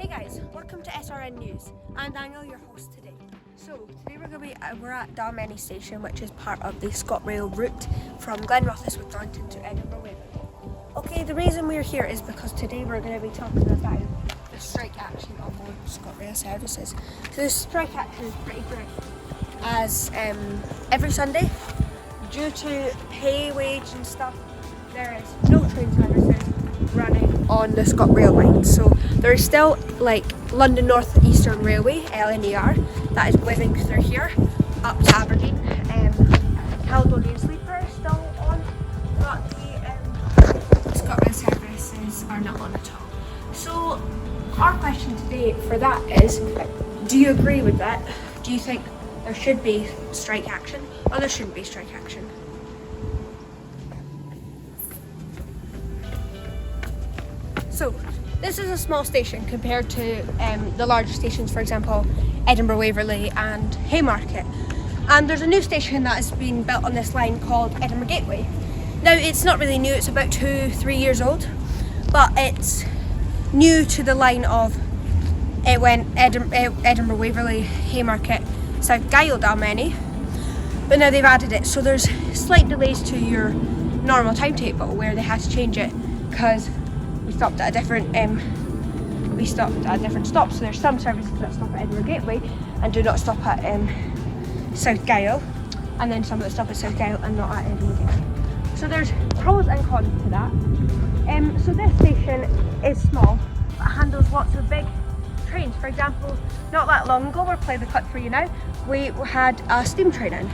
Hey guys, welcome to SRN News. I'm Daniel, your host today. So today we're at Dalmeny Station, which is part of the ScotRail route from Glenrothes with Thornton to Edinburgh Waverley. Okay, the reason we're here is because today we're going to be talking about the strike action on board ScotRail services. So the strike action is pretty great, as every Sunday, due to pay, wage and stuff, there is no train services running on the ScotRail line. So there is still like London North Eastern Railway, LNER, that is whizzing through here up to Aberdeen. Caledonian Sleeper still on, but the ScotRail services are not on at all. So our question today for that is, do you agree with that? Do you think there should be strike action or there shouldn't be strike action? So this is a small station compared to the larger stations, for example Edinburgh Waverley and Haymarket, and there's a new station that has been built on this line called Edinburgh Gateway. Now it's not really new, it's about 2-3 years old, but it's new to the line of it went Edinburgh Waverley, Haymarket, South Gyle, Dalmeny, but now they've added it, so there's slight delays to your normal timetable where they had to change it because we stopped at a different stop. So there's some services that stop at Edinburgh Gateway and do not stop at South Gyle, and then some that stop at South Gyle and not at Edinburgh Gateway. So there's pros and cons to that. So this station is small, but handles lots of big trains. For example, not that long ago, we're playing the cut for you now, we had a steam train in.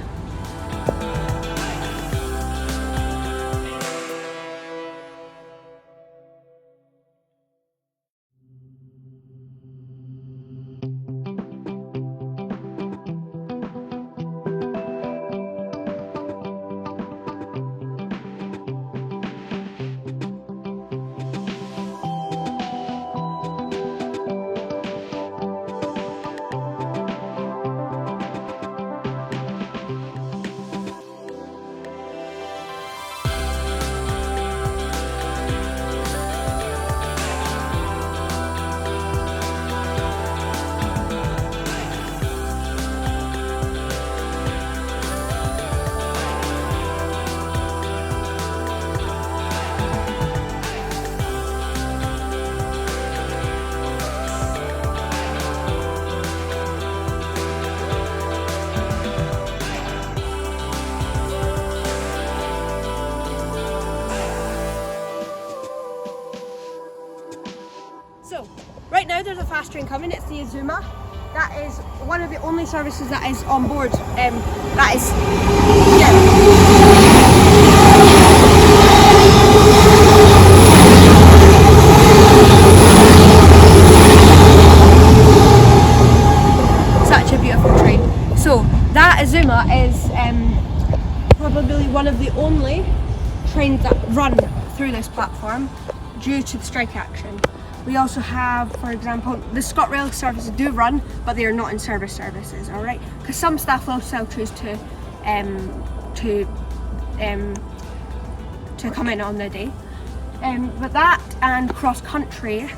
So, right now there's a fast train coming, it's the Azuma. That is one of the only services that is on board, that is such a beautiful train. So, that Azuma is probably one of the only trains that run through this platform due to the strike action. We also have, for example, the ScotRail services do run, but they are not in services, alright? Because some staff will still choose to come in on the day. But that and cross country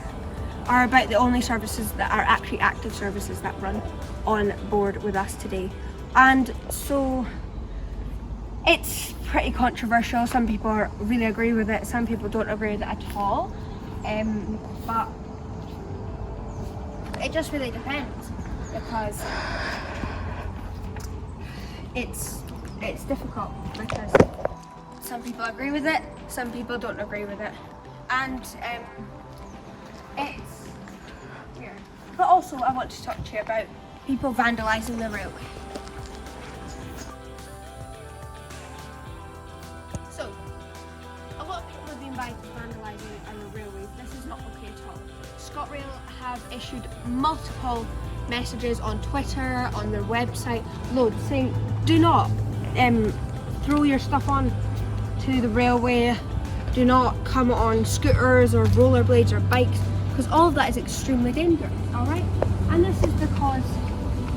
are about the only services that are actually active services that run on board with us today. And so it's pretty controversial. Some people really agree with it, some people don't agree with it at all. But it just really depends, because it's difficult, because some people agree with it, some people don't agree with it, and it's weird. But also I want to talk to you about people vandalising the railway. So a lot of people have been vandalising our railways. This is not okay at all. ScotRail have issued multiple messages on Twitter, on their website, loads, saying do not throw your stuff on to the railway, do not come on scooters or rollerblades or bikes, because all of that is extremely dangerous, alright? And this is because,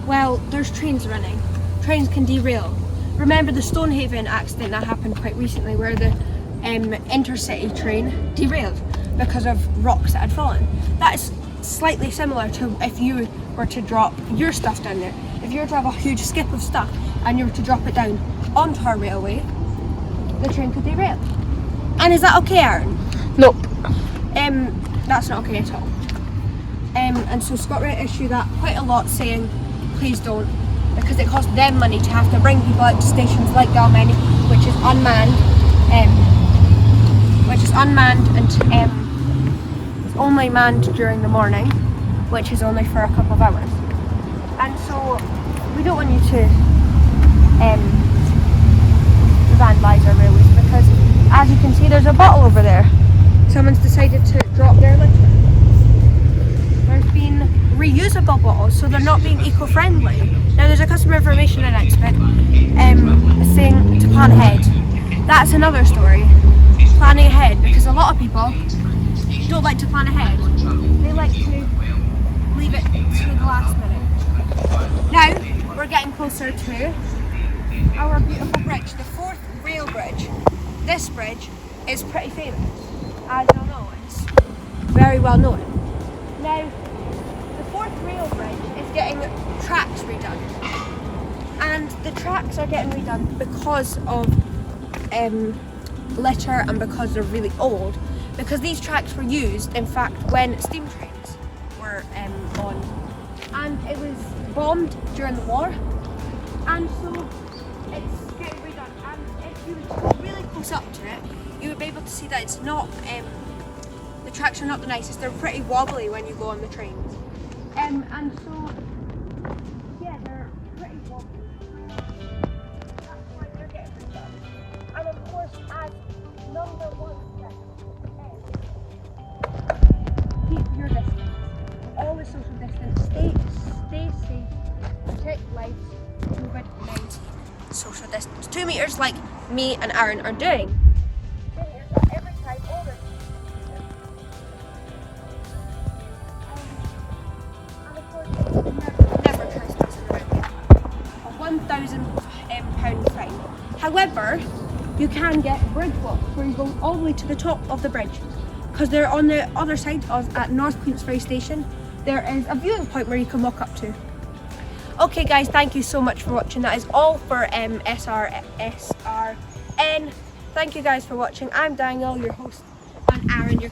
well, there's trains running. Trains can derail. Remember the Stonehaven accident that happened quite recently, where the intercity train derailed because of rocks that had fallen. That is slightly similar to if you were to drop your stuff down there. If you were to have a huge skip of stuff and you were to drop it down onto our railway, the train could derail. And is that okay, Aaron? Nope. That's not okay at all. And so ScotRail issue that quite a lot, saying please don't, because it costs them money to have to bring people out to stations like Dalmeny, which is unmanned, and it's only manned during the morning, which is only for a couple of hours. And so we don't want you to vandalise our railways, because as you can see, there's a bottle over there. Someone's decided to drop their litter. There's been reusable bottles, so they're not being eco-friendly. Now there's a customer information announcement saying to plan ahead. That's another story. Planning ahead, because a lot of people don't like to plan ahead. They like to leave it to the last minute. Now we're getting closer to our beautiful bridge, the 4th rail bridge. This bridge is pretty famous, as you'll know. It's very well known. Now, the 4th rail bridge is getting tracks redone, and the tracks are getting redone because of litter and because they're really old. Because these tracks were used, in fact, when steam trains were on, and it was bombed during the war, and so it's getting redone. And if you were to go really close up to it, you would be able to see that it's not, the tracks are not the nicest. They're pretty wobbly when you go on the trains. And so, yeah, they're pretty wobbly. That's why they're getting redone. And of course, as number 1 step, keep your distance. Always social distance. Stay safe. Protect lives. COVID-19. Social distance. 2 meters, like me and Aaron are doing. Every time over. And of course, never trespassing around here. A £1,000 fine. However, you can get bridge walks where you go all the way to the top of the bridge, because they're on the other side of at North Queensferry Station. There is a viewing point where you can walk up to. Okay guys, thank you so much for watching. That is all for SRN. Thank you guys for watching. I'm Daniel, your host, and Aaron, your